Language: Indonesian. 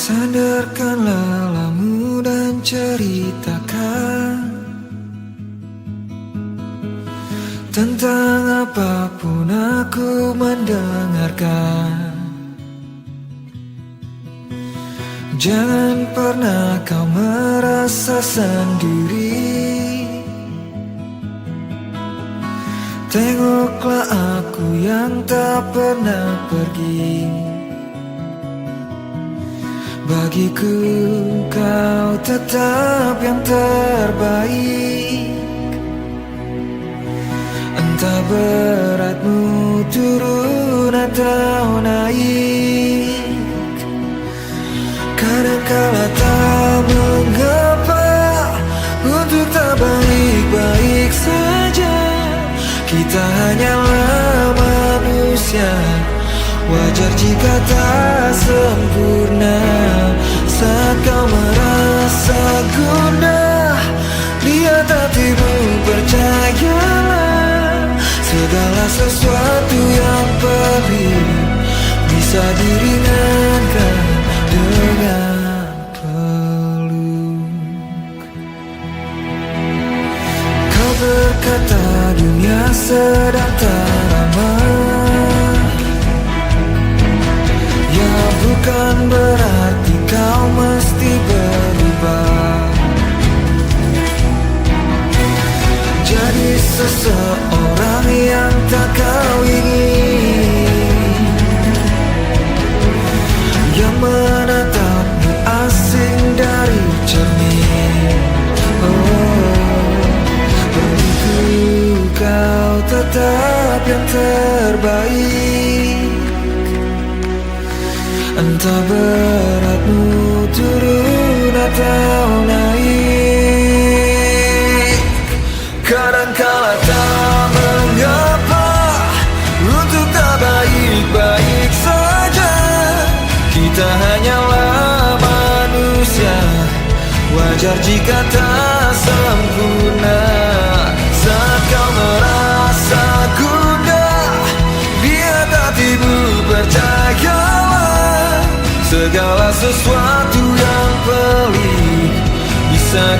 Sandarkanlah lamu dan ceritakan tentang apapun aku mendengarkan. Jangan pernah kau merasa sendiri. Tengoklah aku yang tak pernah pergi. Bagiku kau tetap yang terbaik. Entah beratmu turun atau naik. Kadangkala tak mengapa untuk tak baik-baik saja. Kita hanyalah manusia, wajar jika tak sempurna. Saat kau merasa gundah, lihat hatimu, percayalah. Segala sesuatu yang pelik bisa diringankan dengan peluk. Kau berkata dunia sedang tak ramah. Ya bukan berarti kau mesti berubah. Jadi seseorang yang tak kau ingin, yang menatapmu asing dari cermin. Bagiku kau tetap yang terbaik. Entah beratmu turun atau naik. Kadangkala tak mengapa untuk tak baik-baik saja. Kita hanyalah manusia, wajar jika tak sempurna. Saat kau merasa gundah, lihat hatimu, percayalah. Segala sesuatu yang pelik bisa